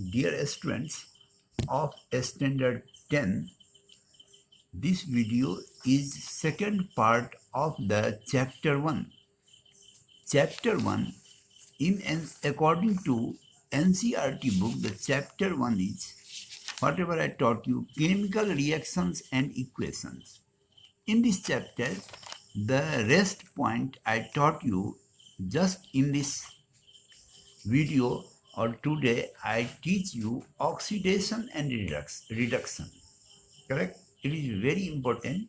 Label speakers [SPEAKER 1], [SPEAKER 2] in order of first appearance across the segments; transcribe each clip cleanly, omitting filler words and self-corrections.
[SPEAKER 1] Dear students of Standard 10, this video is second part of the chapter 1. Chapter 1, according to NCERT book, the chapter 1 is whatever I taught you, chemical reactions and equations. In this chapter, the rest point I taught you just in this video or today I teach you oxidation and reduction. Correct? It is very important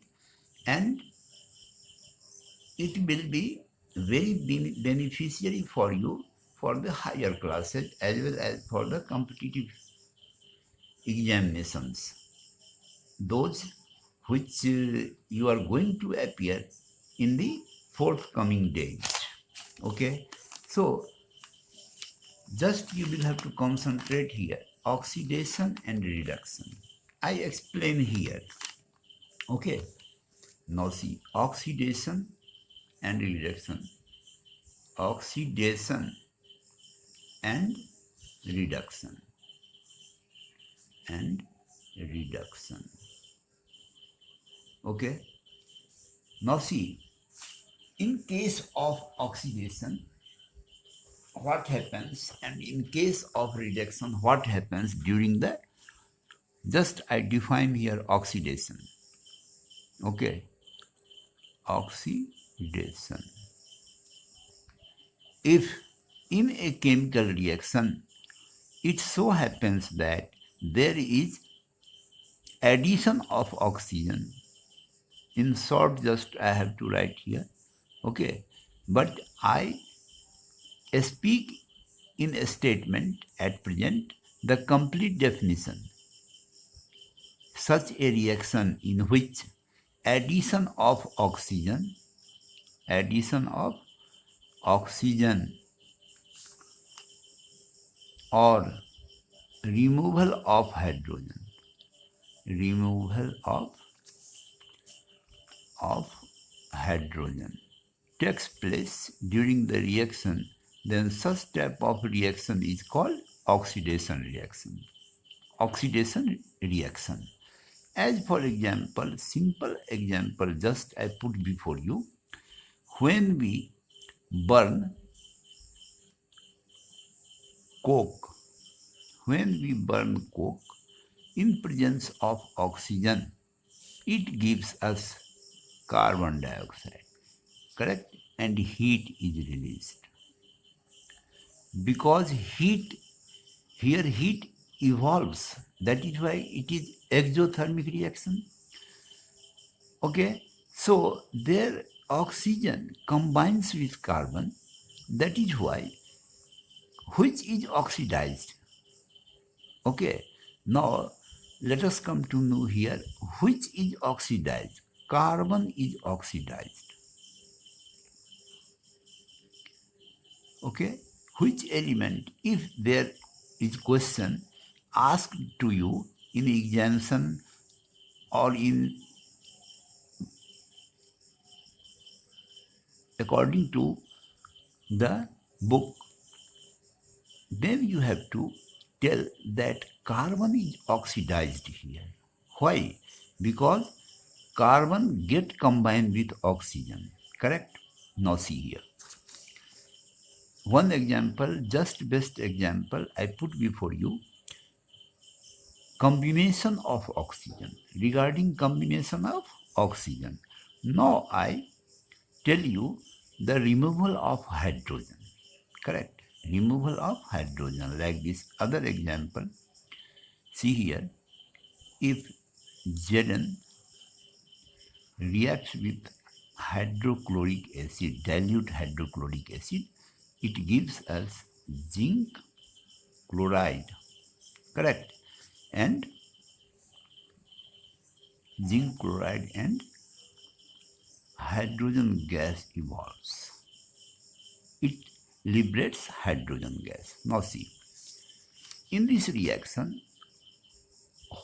[SPEAKER 1] and it will be very beneficiary for you for the higher classes as well as for the competitive examinations. Those which you are going to appear in the forthcoming days. Okay? So, just you will have to concentrate here, oxidation and reduction. I explain here. Okay. Now see, oxidation and reduction. Oxidation and reduction. And reduction. Okay. Now see, in case of oxidation, what happens, and in case of reduction, what happens during the, just I define here oxidation. Okay, oxidation. If in a chemical reaction, it so happens that there is addition of oxygen. In short, just I have to write here. Okay, but I speak in a statement at present the complete definition. Such a reaction in which addition of oxygen or removal of hydrogen takes place during the reaction, then such type of reaction is called oxidation reaction. As for example, simple example just I put before you. When we burn coke in presence of oxygen, it gives us carbon dioxide, correct? And heat is released. Because heat evolves, that is why it is exothermic reaction. Okay, so their oxygen combines with carbon, that is why, which is oxidized. Okay, now let us come to know here which is oxidized. Carbon is oxidized. Okay, which element, if there is question asked to you in examination or in according to the book, then you have to tell that carbon is oxidized here. Why? Because carbon get combined with oxygen, correct? Now see here. One example, just best example I put before you. Combination of oxygen. Regarding combination of oxygen. Now I tell you the removal of hydrogen. Correct? Removal of hydrogen, like this other example. See here, if Zn reacts with hydrochloric acid, dilute hydrochloric acid, it gives us zinc chloride, correct? And zinc chloride and hydrogen gas evolves. It liberates hydrogen gas. Now see, in this reaction,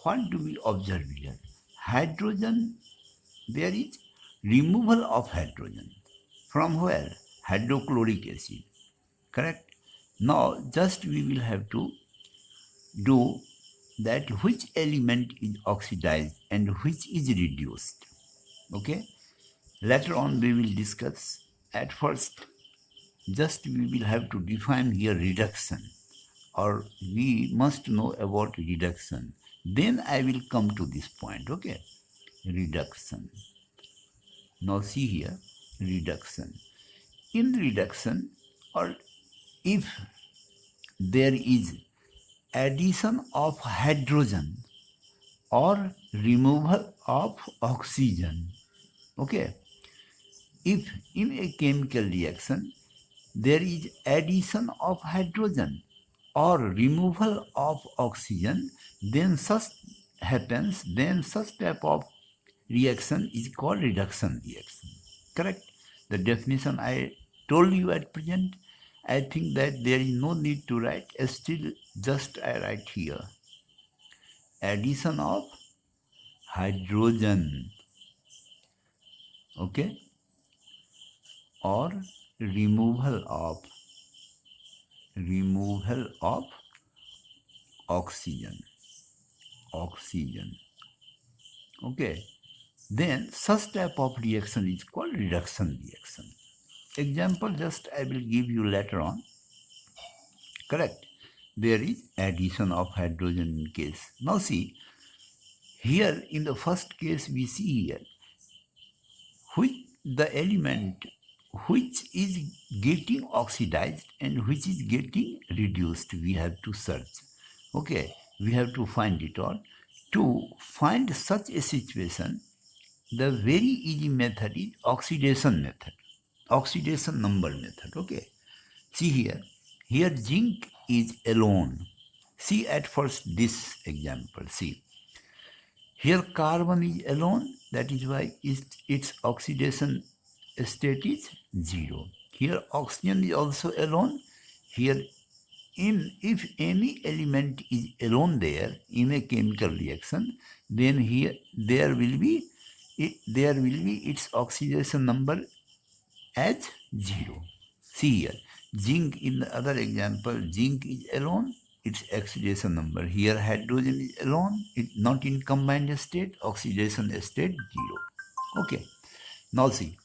[SPEAKER 1] what do we observe here? Hydrogen, there is removal of hydrogen. From where? Hydrochloric acid. Correct? Now, just we will have to do that which element is oxidized and which is reduced. Okay, later on we will discuss. At first, just we will have to define here reduction, or we must know about reduction. Then I will come to this point. Okay, reduction. Now see here, reduction. In reduction, or if there is addition of hydrogen or removal of oxygen. Okay, if in a chemical reaction there is addition of hydrogen or removal of oxygen, then such happens, then such type of reaction is called reduction reaction. Correct? The definition I told you at present. I think that there is no need to write. Still, just I write here. Addition of hydrogen, okay, or removal of oxygen, okay, then such type of reaction is called reduction reaction. Example just I will give you later on. Correct? There is addition of hydrogen in case. Now see, here in the first case we see here, which the element which is getting oxidized and which is getting reduced, we have to search. Okay, we have to find it all. To find such a situation, the very easy method is oxidation method, oxidation number method. Okay, see here zinc is alone. See at first this example, see. Here carbon is alone, that is why its oxidation state is 0. Here oxygen is also alone. Here if any element is alone there in a chemical reaction, then here there will be its oxidation number as 0. See here, zinc in the other example, zinc is alone, its oxidation number. Here hydrogen is alone, it not in combined state, oxidation state 0. Okay, now see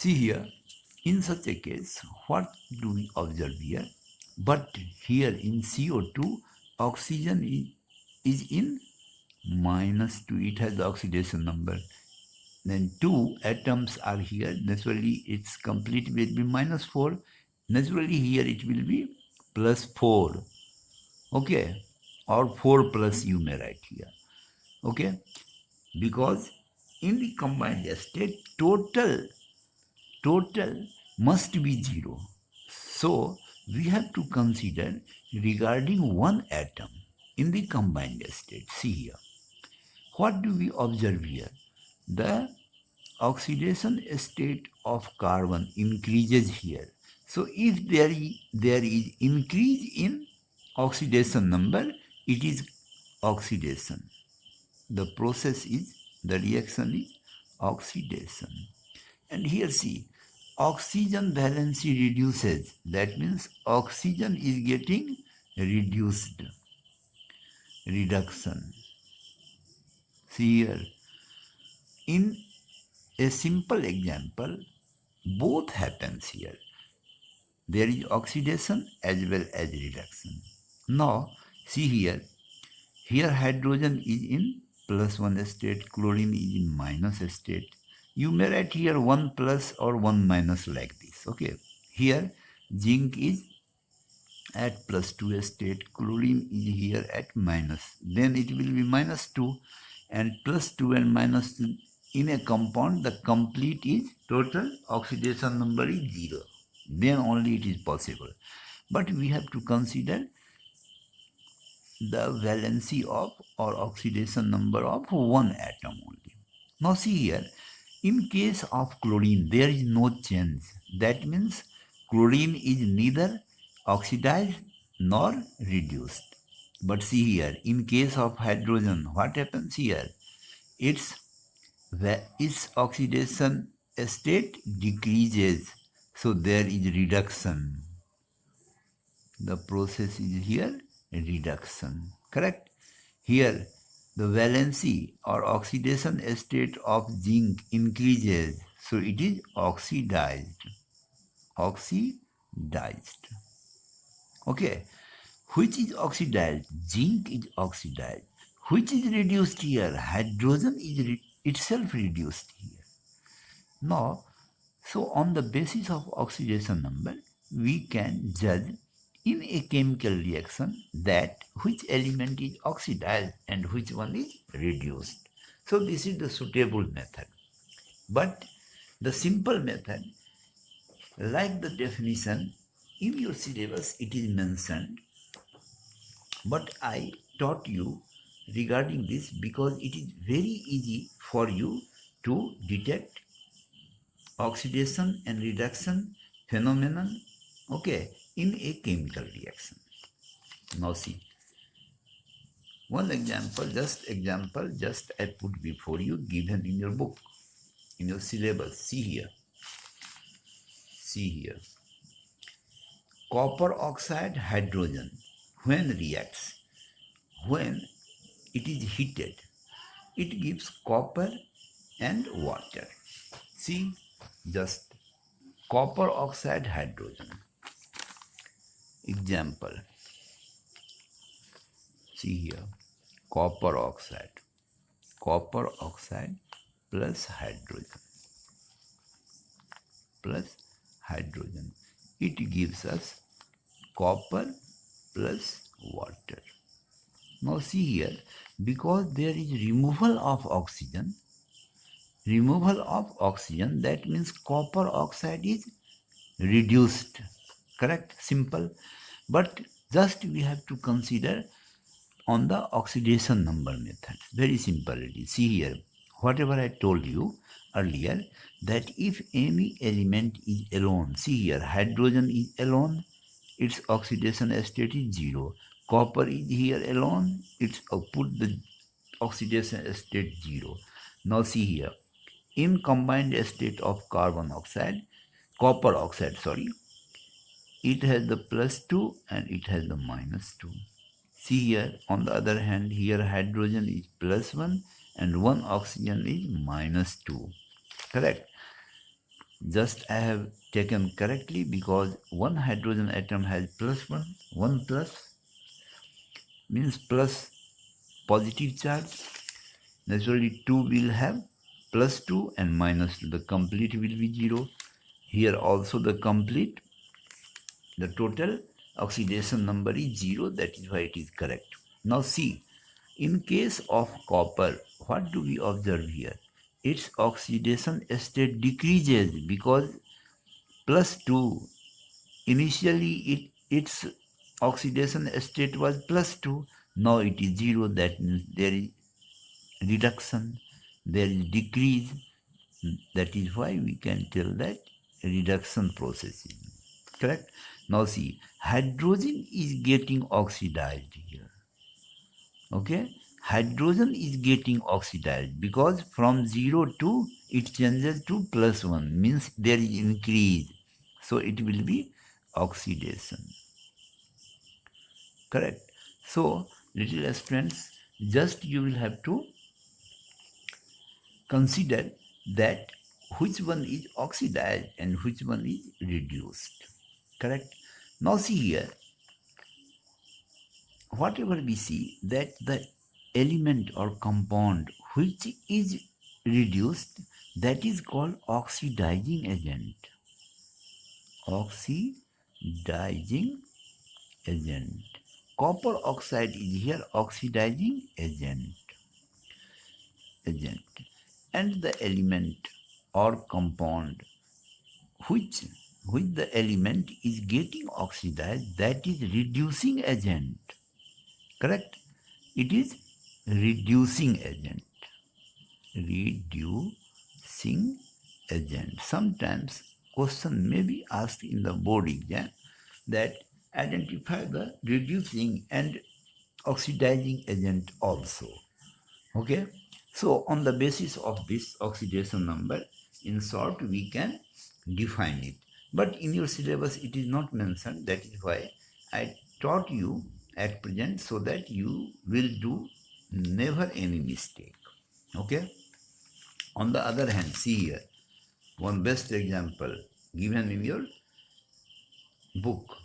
[SPEAKER 1] here, in such a case, what do we observe here? But here in CO2, oxygen is in -2, it has the oxidation number. Then 2 atoms are here, naturally its complete will be -4. Naturally here it will be +4. Okay, or 4 plus you may write here. Okay, because in the combined state, total must be 0. So we have to consider regarding one atom in the combined state. See here, what do we observe here? The oxidation state of carbon increases here. So if there is increase in oxidation number, it is oxidation. The process is, the reaction is oxidation. And here see, oxygen valency reduces. That means oxygen is getting reduced. Reduction. See here, in a simple example, both happens here. There is oxidation as well as reduction. Now see here hydrogen is in +1 state, chlorine is in - state. You may write here 1 plus or 1 minus like this. Okay, here zinc is at +2 state, chlorine is here at minus, then it will be -2, and +2 and -2 in a compound, the complete is total oxidation number is 0. Then only it is possible. But we have to consider the valency of or oxidation number of one atom only. Now see here, in case of chlorine, there is no change. That means chlorine is neither oxidized nor reduced. But see here, in case of hydrogen, what happens here? Its oxidation state decreases. So there is reduction. The process is here reduction. Correct? Here, the valency or oxidation state of zinc increases, so it is oxidized. Oxidized. Okay. Which is oxidized? Zinc is oxidized. Which is reduced here? Hydrogen is itself reduced here. Now, so on the basis of oxidation number, we can judge in a chemical reaction that which element is oxidized and which one is reduced. So this is the suitable method. But the simple method, like the definition in your syllabus, it is mentioned. But I taught you regarding this because it is very easy for you to detect oxidation and reduction phenomenon, okay, in a chemical reaction. Now see, one example, just I put before you, given in your book, in your syllabus. See here. Copper oxide hydrogen, when reacts, when it is heated, it gives copper and water. See, just copper oxide hydrogen. Example. See here, copper oxide plus hydrogen. It gives us copper plus water. Now see here, because there is removal of oxygen, that means copper oxide is reduced. Correct? Simple. But just we have to consider on the oxidation number method. Very simple it is. See here, whatever I told you earlier, that if any element is alone, see here, hydrogen is alone, its oxidation state is 0. Copper is here alone, its put the oxidation state 0. Now see here, in combined state of copper oxide, it has the +2 and it has the -2. See here, on the other hand, here hydrogen is +1 and one oxygen is -2. Correct? Just I have taken correctly because one hydrogen atom has +1, one plus means plus positive charge. Naturally, 2 will have +2 and -2. The complete will be 0. Here also the total oxidation number is 0. That is why it is correct. Now see, in case of copper, what do we observe here? Its oxidation state decreases because +2. Initially, its oxidation state was +2. Now it is 0. That means there is reduction, there is decrease. That is why we can tell that reduction process is correct. Now see, hydrogen is getting oxidized here. Okay, hydrogen is getting oxidized because from 0 to it changes to +1, means there is increase. So it will be oxidation. Correct. So little aspirants, just you will have to consider that which one is oxidized and which one is reduced. Correct. Now see here, whatever we see, that the element or compound which is reduced, that is called oxidizing agent. Oxidizing agent. Copper oxide is here oxidizing agent. And the element or compound which the element is getting oxidized, that is reducing agent. Correct? It is reducing agent. Sometimes question may be asked in the board exam that identify the reducing and oxidizing agent also. Okay? So on the basis of this oxidation number, in short, we can define it. But in your syllabus, it is not mentioned. That is why I taught you at present, so that you will do never any mistake. Okay. On the other hand, see here, one best example given in your book.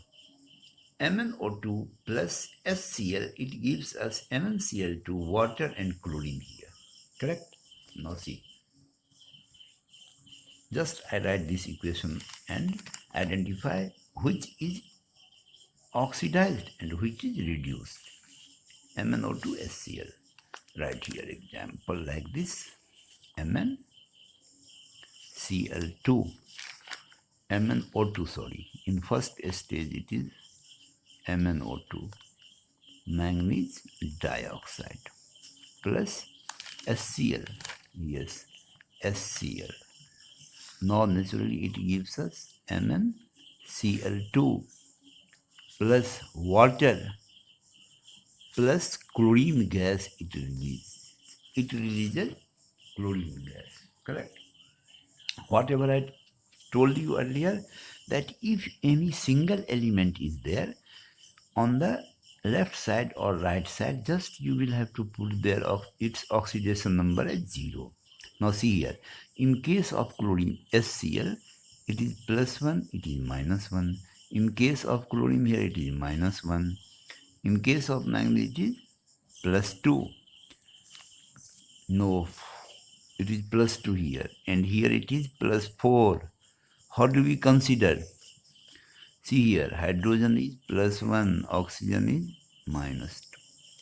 [SPEAKER 1] MnO2 plus SCl, it gives us MnCl2, water and chlorine here. Correct? Now see. Just I write this equation and identify which is oxidized and which is reduced. MnO2 SCl. Write here example like this. MnCl2. MnO2, sorry. In first stage it is MnO2, manganese dioxide, plus SCl. Yes, SCl. Now naturally it gives us MnCl2 plus water plus chlorine gas it releases. It releases chlorine gas. Correct? Whatever I told you earlier, that if any single element is there on the left side or right side, just you will have to put there of its oxidation number as 0. Now see here, in case of chlorine SCl, it is +1, it is -1. In case of chlorine here, it is -1. In case of manganese, it is +2. No, it is +2 here, and here it is +4. How do we consider? See here, hydrogen is +1, oxygen is -2.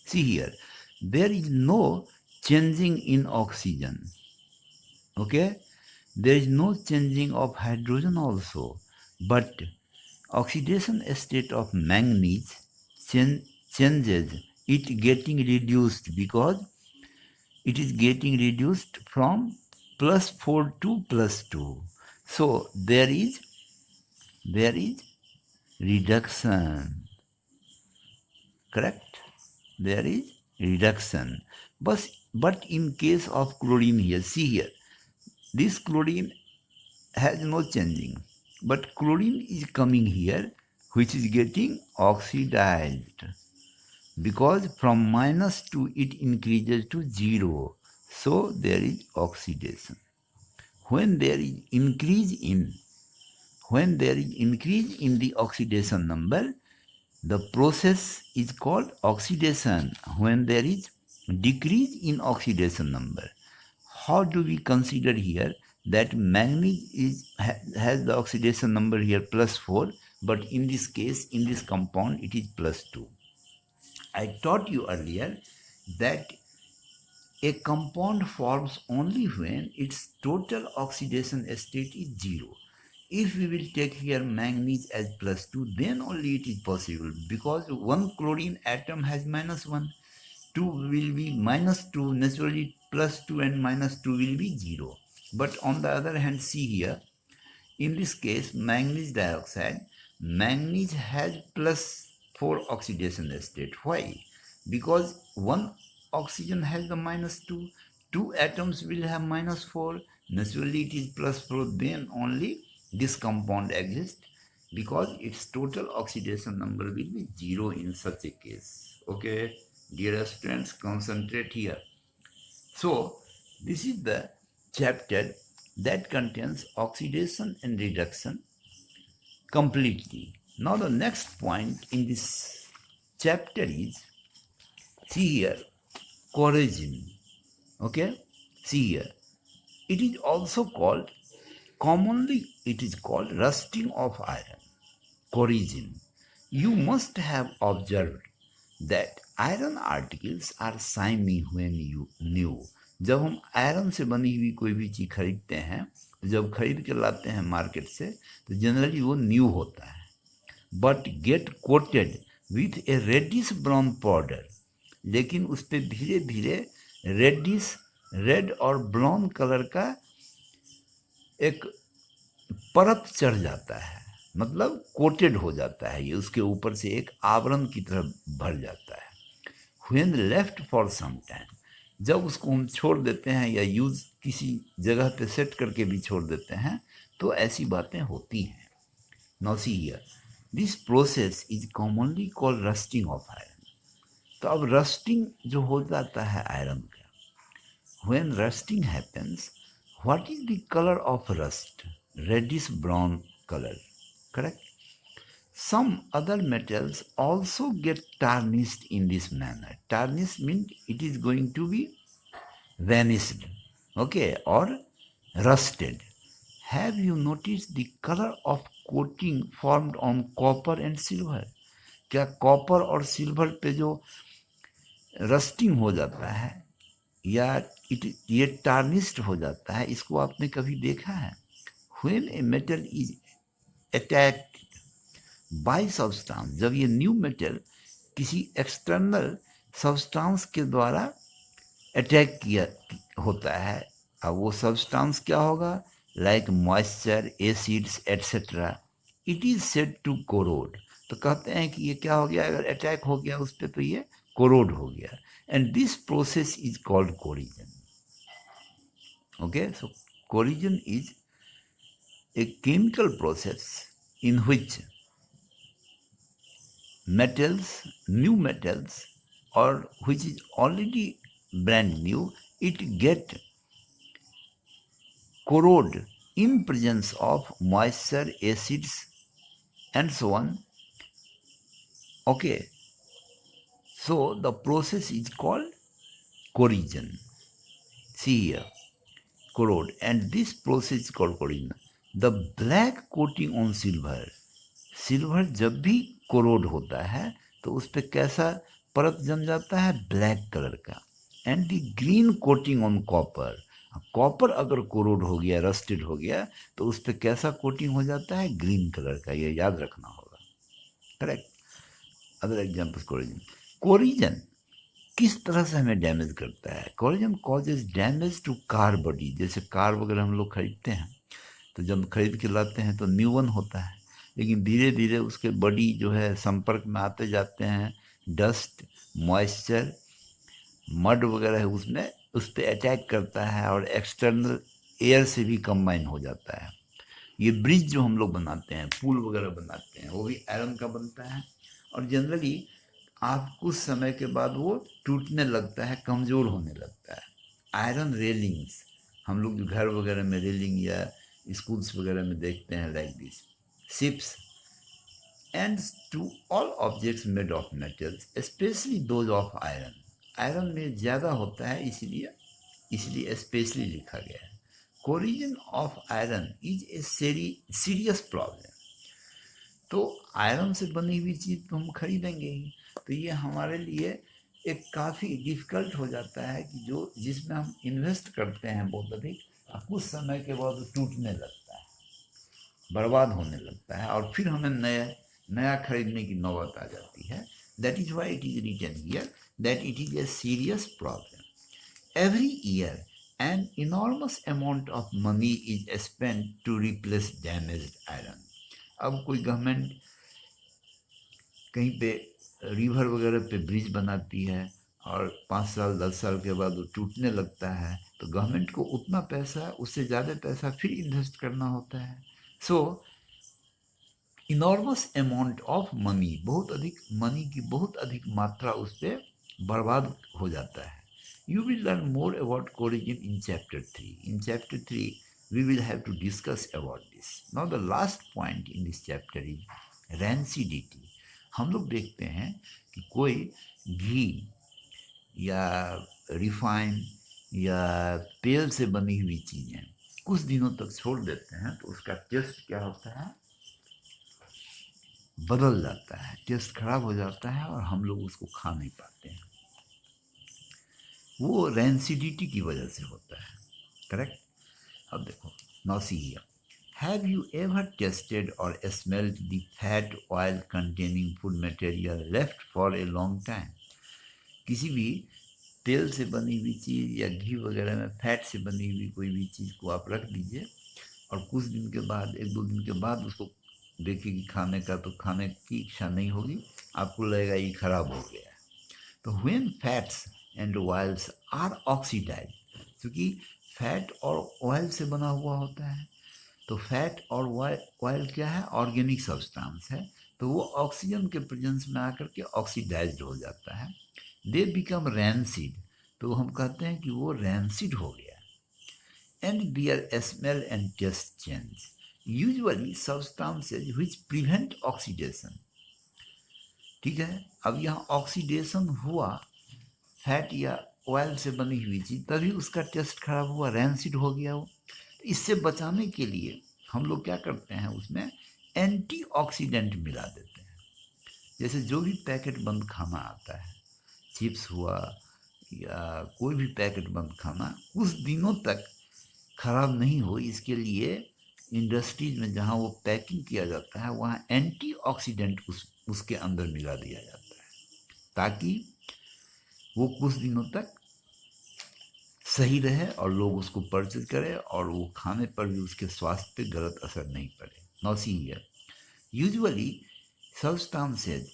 [SPEAKER 1] See here, there is no changing in oxygen. Okay? There is no changing of hydrogen also. But oxidation state of manganese changes, it getting reduced because it is getting reduced from +4 to +2. So there is reduction. Correct? There is reduction. But in case of chlorine here, see here, this chlorine has no changing. But chlorine is coming here, which is getting oxidized. Because from -2 it increases to 0. So there is oxidation. When there is increase in the oxidation number, the process is called oxidation. When there is decrease in oxidation number, how do we consider here that manganese has the oxidation number here +4, but in this case, in this compound, it is +2. I taught you earlier that a compound forms only when its total oxidation state is 0. If we will take here manganese as +2, then only it is possible, because one chlorine atom has -1, 2 will be -2, naturally +2 and -2 will be 0. But on the other hand, see here, in this case, manganese dioxide, manganese has +4 oxidation state. Why? Because one oxygen has the -2, two atoms will have -4, naturally it is +4, then only this compound exists, because its total oxidation number will be 0 in such a case. Okay, dear students, concentrate here. So, this is the chapter that contains oxidation and reduction completely. Now the next point in this chapter is, see here, corrosion. Okay, see here, it is also called, commonly it is called rusting of iron, corrosion. You must have observed that iron articles are shiny when you new. जब हम iron से बनी हुई कोई भी चीज़ खरीदते हैं, तो जब खरीद के लाते हैं मार्केट से, तो जनरली वो न्यू होता है, but get coated with a reddish brown powder. लेकिन उस पर धीरे धीरे रेड और ब्राउन कलर का एक परत चढ़ जाता है, मतलब कोटेड हो जाता है, ये उसके ऊपर से एक आवरण की तरह भर जाता है. When left for some time, जब उसको हम छोड़ देते हैं या यूज किसी जगह पे सेट करके भी छोड़ देते हैं, तो ऐसी बातें होती हैं. Now see here, this process is commonly called rusting of iron. तो अब रस्टिंग जो हो जाता है आयरन का, when rusting happens, what is the color of rust? Reddish brown color, correct? Some other metals also get tarnished in this manner. Tarnished means it is going to be vanished, okay, or rusted. Have you noticed the color of coating formed on copper and silver? क्या copper और silver पे जो rusting हो जाता है या ये टार्निस्ड हो जाता है, इसको आपने कभी देखा है? When a metal is attacked by substance, जब ये न्यू मेटल किसी एक्सटर्नल सब्सटेंस के द्वारा अटैक किया होता है, अब वो सब्सटेंस क्या होगा? Like moisture, acids etcetera, it is said to corrode. तो कहते हैं कि ये क्या हो गया, अगर अटैक हो गया उस पर तो ये कोरोड हो गया, and this process is called corrosion. Okay, so corrosion is a chemical process in which metals, new metals, or which is already brand new, it get corrode in presence of moisture, acids, and so on. Okay, so the process is called corrosion. See here, corrode, and this process is called corrosion. The black coating on silver, silver जब भी corrode होता है तो उस पर कैसा परत जम जाता है? ब्लैक कलर का। And the green coating on copper, copper अगर कोरोड हो गया, रस्टेड हो गया, तो उस पर कैसा कोटिंग हो जाता है? ग्रीन कलर का। ये याद रखना होगा, correct. Other examples, corrosion. Corrosion किस तरह से हमें डैमेज करता है? Corrosion causes damage to car body. जैसे कार वगैरह हम लोग खरीदते हैं, तो जब खरीद के लाते हैं तो न्यू वन होता है, लेकिन धीरे धीरे उसके बॉडी जो है संपर्क में आते जाते हैं, डस्ट, मॉइस्चर, मड वगैरह है उसमें, उस पर अटैक करता है और एक्सटर्नल एयर से भी कंबाइन हो जाता है। ये ब्रिज जो हम लोग बनाते हैं, पुल वगैरह बनाते हैं, वो भी आयरन का बनता है, और जनरली आप कुछ समय के बाद वो टूटने लगता है, कमज़ोर होने लगता है। आयरन रेलिंग्स, हम लोग जो घर वगैरह में रेलिंग या स्कूल्स वगैरह में देखते हैं, like this ships and to all objects made of metals, especially those of iron. Iron में ज़्यादा होता है, इसलिए स्पेशली लिखा गया है। Corrosion of iron is a serious problem. तो आयरन से बनी हुई चीज़ तो हम खरीदेंगे ही, तो ये हमारे लिए एक काफ़ी डिफ़िकल्ट हो जाता है कि जो जिसमें हम इन्वेस्ट करते हैं बहुत अधिक, कुछ समय के बाद टूटने लगता है, बर्बाद होने लगता है, और फिर हमें नया खरीदने की नौबत आ जाती है। That is why it is written here that it is a serious problem. Every year an enormous amount of money is spend to replace damaged iron. अब कोई गवर्नमेंट कहीं पे रिवर वगैरह पे ब्रिज बनाती है और 5 साल 10 साल के बाद वो टूटने लगता है, तो गवर्नमेंट को उतना पैसा, उससे ज़्यादा पैसा फिर इन्वेस्ट करना होता है। सो इनॉर्मस अमाउंट ऑफ मनी, बहुत अधिक मनी की बहुत अधिक मात्रा उस पर बर्बाद हो जाता है। You will learn more about corrosion in chapter 3। In chapter 3 we will have to discuss about this. Now the last point in this chapter is rancidity. हम लोग देखते हैं कि कोई घी या रिफाइन या तेल से बनी हुई चीज़ें कुछ दिनों तक छोड़ देते हैं तो उसका टेस्ट क्या होता है? बदल जाता है, टेस्ट खराब हो जाता है और हम लोग उसको खा नहीं पाते हैं। वो रेंसिडिटी की वजह से होता है, करेक्ट। अब देखो, now see here, have you ever tasted or smelled the fat oil containing food material left for a long time? किसी भी तेल से बनी हुई चीज़ या घी वगैरह में फैट से बनी हुई कोई भी चीज़ को आप रख दीजिए और कुछ दिन के बाद, 1-2 दिन के बाद उसको देखिए कि खाने का, तो खाने की इच्छा नहीं होगी, आपको लगेगा ये खराब हो गया है। तो when fats and oils are oxidise, क्योंकि फैट और ऑयल से बना हुआ होता है, तो फैट और ऑयल क्या है? ऑर्गेनिक सब्सटेंस है, तो वो ऑक्सीजन के प्रेजेंस में आकर के ऑक्सीडाइज्ड हो जाता है। दे बिकम रैंसिड, तो हम कहते हैं कि वो रैंसिड हो गया। And beer smell and taste change, usually substances which prevent oxidation. ठीक है, अब यहाँ ऑक्सीडेशन हुआ फैट या ऑयल से बनी हुई चीज़, तभी उसका टेस्ट खराब हुआ, रैंसिड हो गया वो। इससे बचाने के लिए हम लोग क्या करते हैं, उसमें एंटीऑक्सीडेंट मिला देते हैं। जैसे जो भी पैकेट बंद खाना आता है, चिप्स हुआ या कोई भी पैकेट बंद खाना, कुछ दिनों तक खराब नहीं हो, इसके लिए इंडस्ट्रीज में जहाँ वो पैकिंग किया जाता है वहाँ एंटीऑक्सीडेंट उसके अंदर मिला दिया जाता है, ताकि वो कुछ दिनों तक सही रहे और लोग उसको परचेज करें और वो खाने पर भी उसके स्वास्थ्य पे गलत असर नहीं पड़े। Now see here, usually substances,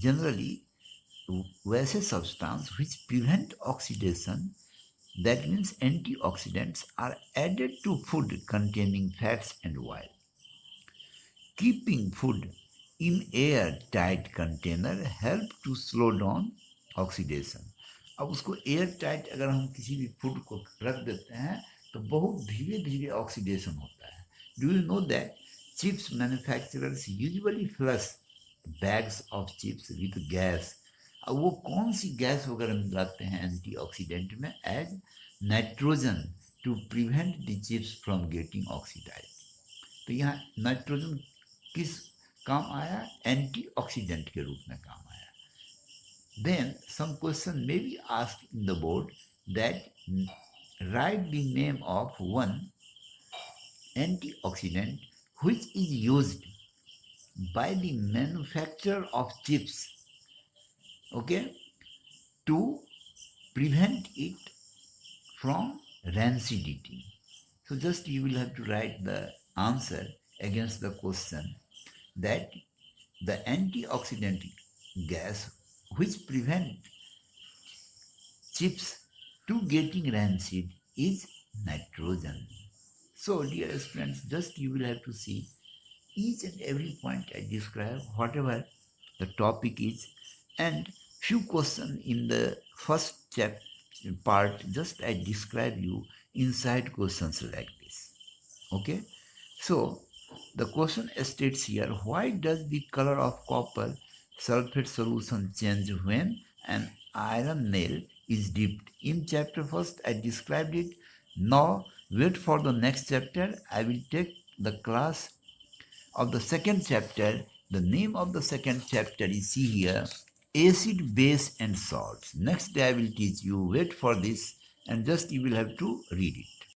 [SPEAKER 1] generally वैसे substance which prevent oxidation, that means antioxidants, are added to food containing fats and oil. Keeping food in air-tight container help to slow down oxidation. अब उसको air tight अगर हम किसी भी food को रख देते हैं तो बहुत धीरे धीरे ऑक्सीडेशन होता है। Do you know that chips manufacturers usually flush bags of chips with gas. अब वो कौन सी गैस वगैरह मिलाते हैं एंटीऑक्सीडेंट में? As nitrogen, to prevent the chips from getting oxidise. तो यहाँ नाइट्रोजन किस काम आया? एंटीऑक्सीडेंट के रूप में काम आया। Then some question may be asked in the board that write the name of one antioxidant which is used by the manufacturer of chips, okay, to prevent it from rancidity. So just you will have to write the answer against the question that the antioxidant gas which prevent chips to getting rancid is nitrogen. So dear students, just you will have to see each and every point I describe, whatever the topic is, and few questions in the first part, just I describe you inside questions like this. Okay, so the question states here, why does the color of copper sulfate solution change when an iron nail is dipped? In chapter first I described it. Now wait for the next chapter. I will take the class of the second chapter. The name of the second chapter is, see here, acid, base and salts. Next day I will teach you. Wait for this and just you will have to read it.